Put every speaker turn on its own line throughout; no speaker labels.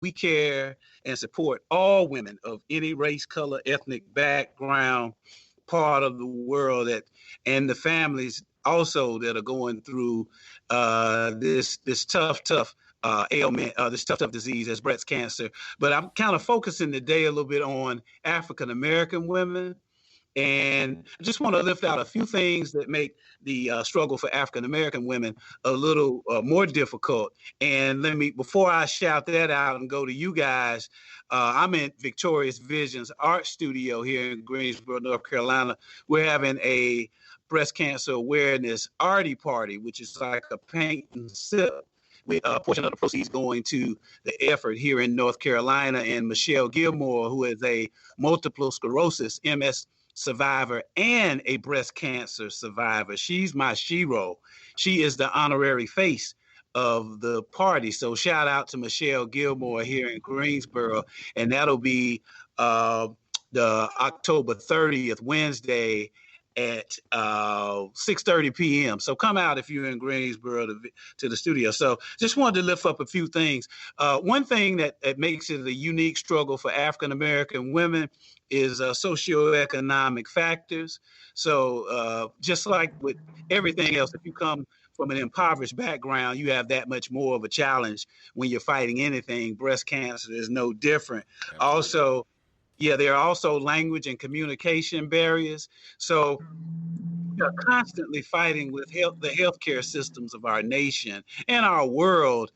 we care and support all women of any race, color, ethnic background, part of the world that, and the families also that are going through this tough ailment, this tough disease as breast cancer. But I'm kind of focusing today a little bit on African American women. And I just want to lift out a few things that make the struggle for African American women a little more difficult. And let me, before I shout that out and go to you guys, I'm in Victorious Visions Art Studio here in Greensboro, North Carolina. We're having a breast cancer awareness arty party, which is like a paint and sip, with a portion of the proceeds going to the effort here in North Carolina. And Michelle Gilmore, who is a multiple sclerosis MS survivor and a breast cancer survivor. She's my shero. She is the honorary face of the party. So shout out to Michelle Gilmore here in Greensboro. And that'll be the October 30th, Wednesday at 6:30 p.m. So come out if you're in Greensboro to the studio. So just wanted to lift up a few things. One thing that makes it a unique struggle for African American women is socioeconomic factors. So just like with everything else, if you come from an impoverished background, you have that much more of a challenge when you're fighting anything. Breast cancer is no different. Absolutely. Also, yeah, there are also language and communication barriers. So we are constantly fighting with the healthcare systems of our nation and our world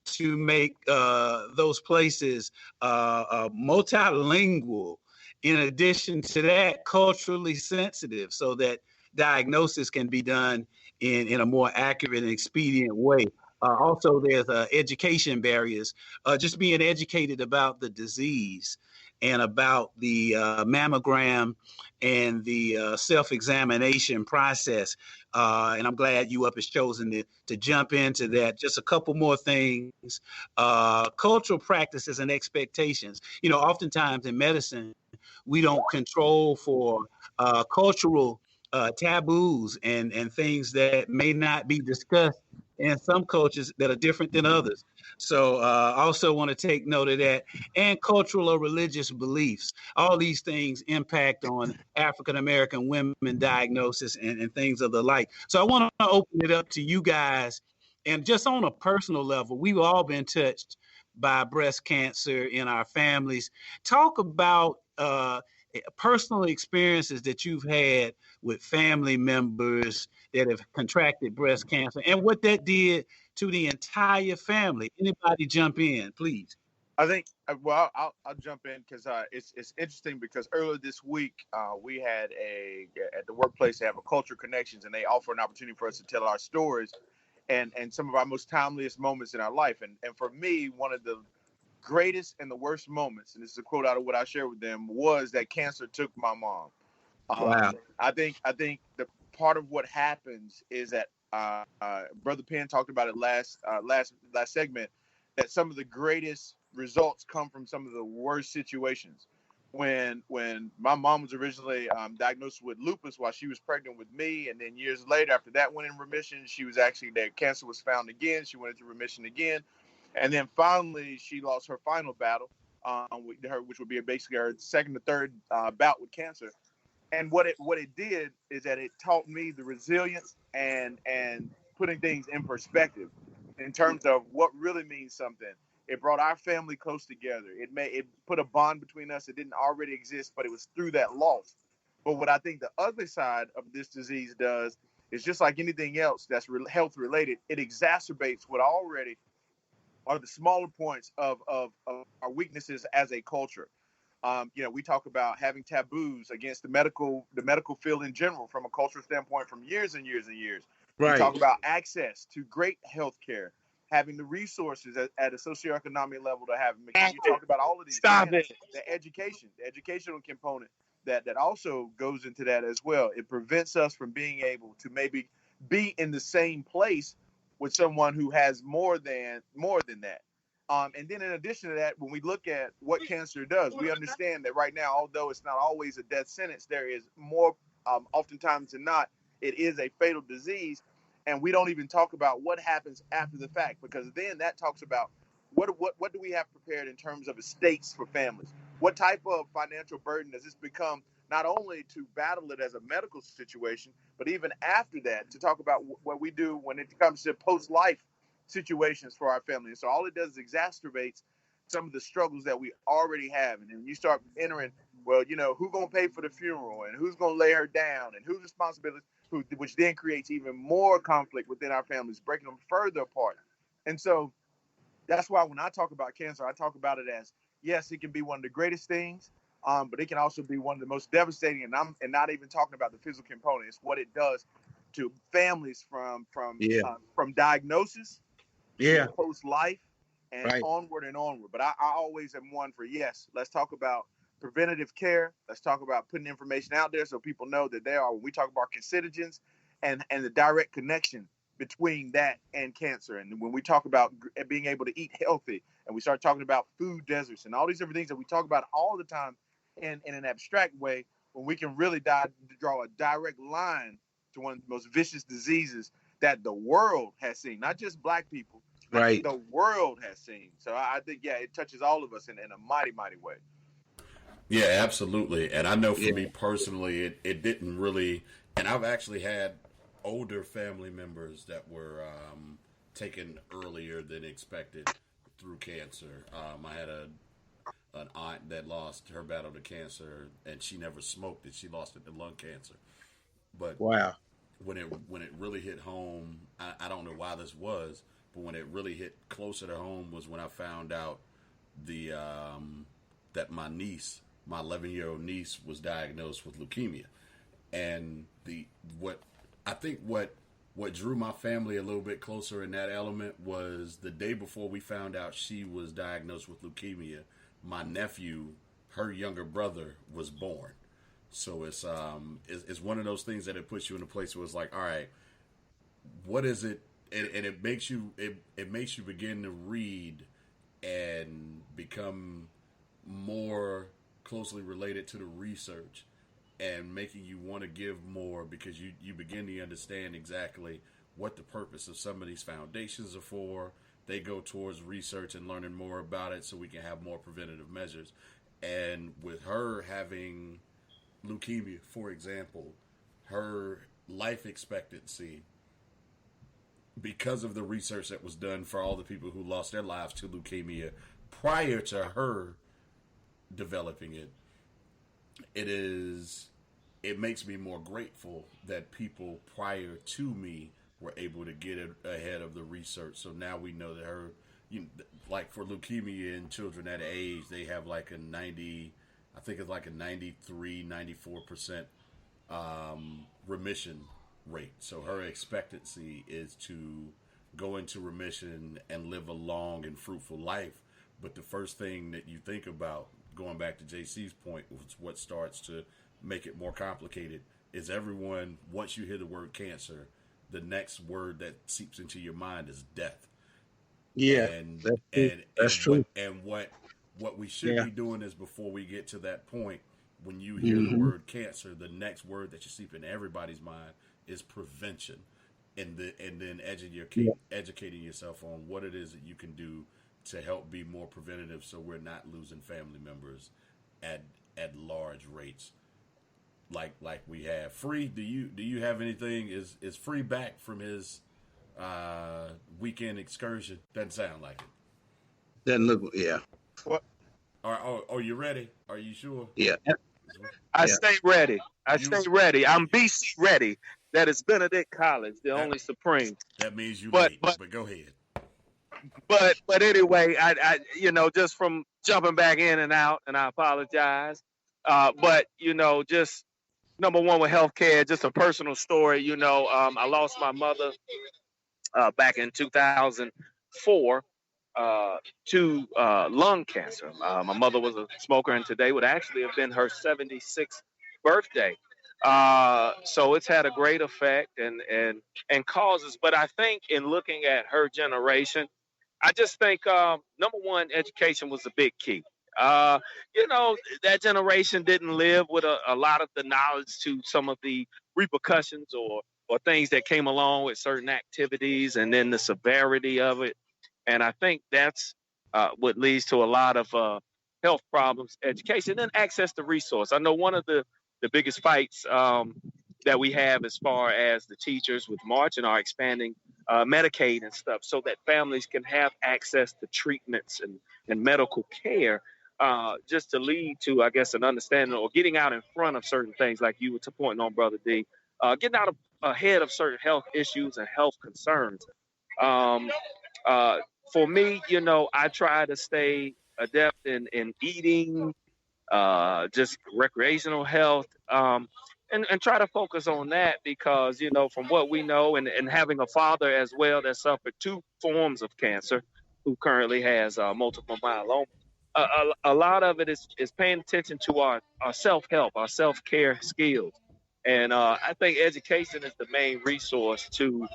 to make those places multilingual. In addition to that, culturally sensitive, so that diagnosis can be done in a more accurate and expedient way. Also, there's education barriers, just being educated about the disease and about the mammogram and the self-examination process. And I'm glad UP has chosen to jump into that. Just a couple more things. Cultural practices and expectations. You know, oftentimes in medicine, we don't control for cultural taboos and things that may not be discussed in some cultures that are different than others. So I also want to take note of that. And cultural or religious beliefs. All these things impact on African American women diagnosis and things of the like. So I want to open it up to you guys. And just on a personal level, we've all been touched by breast cancer in our families. Talk about personal experiences that you've had with family members that have contracted breast cancer and what that did to the entire family. Anybody jump in, please.
I think, well, I'll jump in because it's interesting because earlier this week we had at the workplace, they have a culture connections and they offer an opportunity for us to tell our stories and some of our most timeliest moments in our life. And for me, one of the greatest and the worst moments, and this is a quote out of what I shared with them, was that cancer took my mom.
Wow.
I think the part of what happens is that Brother Penn talked about it last segment, that some of the greatest results come from some of the worst situations. When my mom was originally diagnosed with lupus while she was pregnant with me, and then years later, after that went in remission, that cancer was found again. She went into remission again, and then finally she lost her final battle, which would be basically her second or third bout with cancer. And what it did is that it taught me the resilience and putting things in perspective in terms of what really means something. It brought our family close together. It put a bond between us that didn't already exist, but it was through that loss. But what I think the other side of this disease does is, just like anything else that's health related, it exacerbates what already are the smaller points of our weaknesses as a culture. We talk about having taboos against the medical field in general from a cultural standpoint from years and years and years. Right. We talk about access to great health care, having the resources at a socioeconomic level to have. You talk about all of these. The educational component that also goes into that as well. It prevents us from being able to maybe be in the same place with someone who has more than that. And then in addition to that, when we look at what cancer does, we understand that right now, although it's not always a death sentence, there is more, oftentimes than not, it is a fatal disease. And we don't even talk about what happens after the fact, because then that talks about what do we have prepared in terms of estates for families? What type of financial burden does this become? Not only to battle it as a medical situation, but even after that, to talk about what we do when it comes to post-life situations for our family. And so all it does is exacerbates some of the struggles that we already have. And then you start entering, well, who's going to pay for the funeral and who's going to lay her down and whose responsibility, which then creates even more conflict within our families, breaking them further apart. And so that's why when I talk about cancer, I talk about it as, yes, it can be one of the greatest things, but it can also be one of the most devastating. And not even talking about the physical component. It's what it does to families from diagnosis to post life and onward and onward. But I always am one for, yes, let's talk about preventative care. Let's talk about putting information out there so people know that when we talk about carcinogens and the direct connection between that and cancer. And when we talk about being able to eat healthy, and we start talking about food deserts and all these different things that we talk about all the time in an abstract way, when we can really draw a direct line to one of the most vicious diseases that the world has seen, not just Black people, the world has seen. So I think, it touches all of us in a mighty, mighty way.
Yeah, absolutely. And I know for me personally, it didn't really, and I've actually had older family members that were taken earlier than expected through cancer. I had an aunt that lost her battle to cancer, and she never smoked it. She lost it to lung cancer. But when it really hit home, I don't know why this was, but when it really hit closer to home was when I found out that my 11-year-old niece, was diagnosed with leukemia, and what drew my family a little bit closer in that element was the day before we found out she was diagnosed with leukemia, my nephew, her younger brother, was born. So it's one of those things that it puts you in a place where it's like, all right, what is it? And it makes you begin to read and become more closely related to the research, and making you want to give more, because you begin to understand exactly what the purpose of some of these foundations are for. They go towards research and learning more about it so we can have more preventative measures. And with her having leukemia, for example, her life expectancy, because of the research that was done for all the people who lost their lives to leukemia prior to her developing it, it makes me more grateful that people prior to me were able to get it ahead of the research. So now we know that like for leukemia in children that age, they have like a 93, 94% remission rate. So her expectancy is to go into remission and live a long and fruitful life. But the first thing that you think about, going back to JC's point, was what starts to make it more complicated, is everyone, once you hear the word cancer, the next word that seeps into your mind is death.
Yeah, that's true.
What we should be doing is, before we get to that point, when you hear the word cancer, the next word that you seep into everybody's mind is prevention, and then educating yourself on what it is that you can do to help be more preventative, so we're not losing family members at large rates like we have. Free, do you have anything? Is Free back from his weekend excursion? Doesn't sound like it.
Doesn't look. Yeah.
What?
Are you ready? Are you sure?
Yeah.
I stay ready. I stay ready. I'm BC ready. That is Benedict College, the only Supreme.
That means you late, but go ahead.
But anyway, I just from jumping back in and out, and I apologize. But just number one with healthcare, just a personal story. I lost my mother back in 2004 to lung cancer. My mother was a smoker, and today would actually have been her 76th birthday. So it's had a great effect and causes. But I think in looking at her generation, I just think number one, education was a big key. That generation didn't live with a lot of the knowledge to some of the repercussions or things that came along with certain activities, and then the severity of it. And I think that's what leads to a lot of health problems, education, and access to resource. I know one of the biggest fights that we have as far as the teachers with marching are expanding Medicaid and stuff so that families can have access to treatments and medical care, just to lead to, I guess, an understanding or getting out in front of certain things like you were pointing on, Brother D, getting out ahead of certain health issues and health concerns. Um, uh, for me, I try to stay adept in eating, just recreational health, and try to focus on that because, from what we know, and having a father as well that suffered two forms of cancer, who currently has multiple myeloma, a lot of it is paying attention to our self-help, our self-care skills. And I think education is the main resource to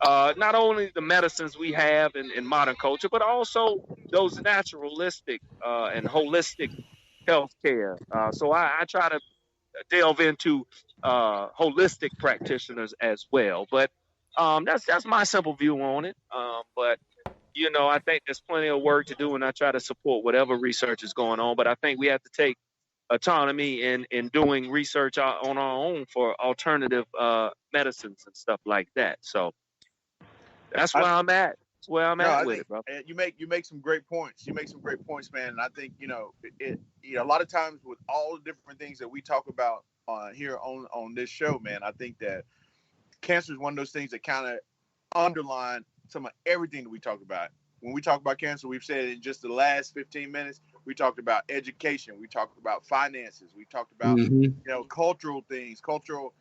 not only the medicines we have in modern culture, but also those naturalistic and holistic healthcare. So I try to delve into holistic practitioners as well. But that's my simple view on it. But I think there's plenty of work to do, and I try to support whatever research is going on. But I think we have to take autonomy in doing research on our own for alternative medicines and stuff like that. So that's where I'm at. That's where I'm at with it, bro.
You make some great points. You make some great points, man. And I think a lot of times with all the different things that we talk about here on this show, man, I think that cancer is one of those things that kind of underline some of everything that we talk about. When we talk about cancer, we've said in just the last 15 minutes, we talked about education, we talked about finances, we talked about cultural things, cultural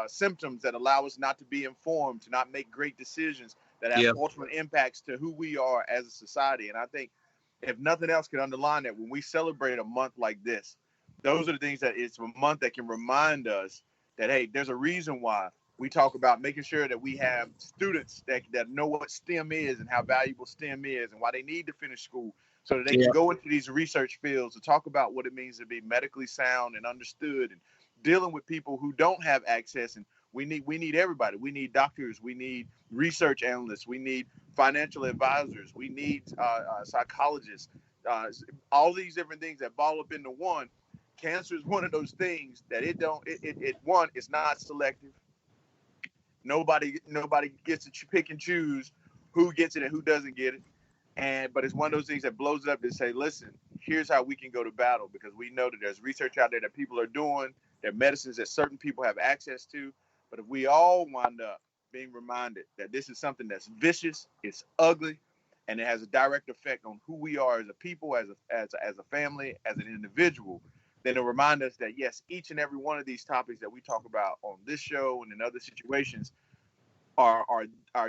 symptoms that allow us not to be informed, to not make great decisions that have ultimate impacts to who we are as a society. And I think if nothing else can underline that, when we celebrate a month like this, those are the things that it's a month that can remind us that, hey, there's a reason why we talk about making sure that we have students that know what STEM is and how valuable STEM is and why they need to finish school so that they can go into these research fields to talk about what it means to be medically sound and understood and dealing with people who don't have access. And we need everybody. We need doctors. We need research analysts. We need financial advisors. We need psychologists. All these different things that ball up into one. Cancer is one of those things that it's not selective. Nobody gets to pick and choose who gets it and who doesn't get it. But it's one of those things that blows up to say, listen, here's how we can go to battle, because we know that there's research out there that people are doing, there are medicines that certain people have access to. But if we all wind up being reminded that this is something that's vicious, it's ugly, and it has a direct effect on who we are as a people, as a family, as an individual, then it'll remind us that, yes, each and every one of these topics that we talk about on this show and in other situations are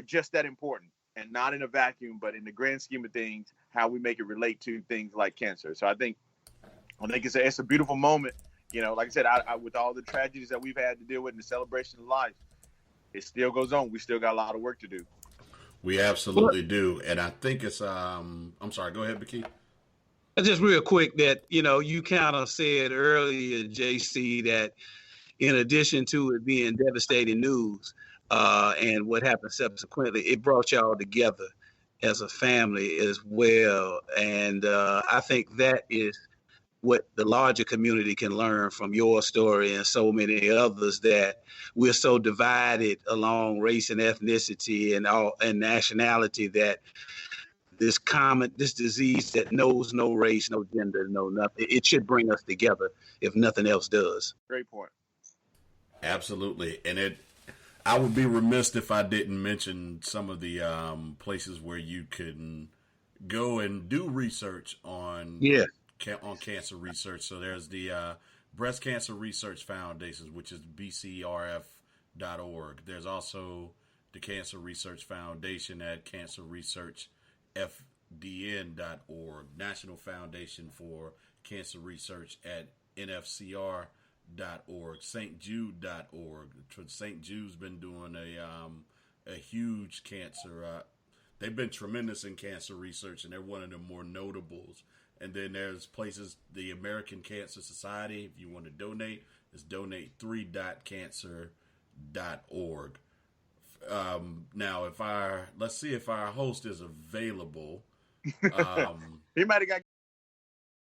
just that important, and not in a vacuum, but in the grand scheme of things, how we make it relate to things like cancer. So I think it's a beautiful moment. Like I said, I with all the tragedies that we've had to deal with in the celebration of life, it still goes on. We still got a lot of work to do.
We absolutely do. And I think it's, I'm sorry, go ahead, Baki.
Just real quick that, you kind of said earlier, JC, that in addition to it being devastating news and what happened subsequently, it brought y'all together as a family as well. And I think that is what the larger community can learn from your story and so many others, that we're so divided along race and ethnicity and nationality that this disease that knows no race, no gender, no nothing, it should bring us together if nothing else does.
Great point.
Absolutely. And I would be remiss if I didn't mention some of the places where you can go and do research on cancer research. So there's the Breast Cancer Research Foundation, which is bcrf.org. There's also the Cancer Research Foundation at cancerresearchfdn.org, National Foundation for Cancer Research at nfcr.org, stjude.org. St. Jude's been doing a huge cancer. They've been tremendous in cancer research, and they're one of the more notables. And then there's places, the American Cancer Society, if you want to donate, it's donate3.cancer.org. Now, let's see if our host is available. Um,
He might have got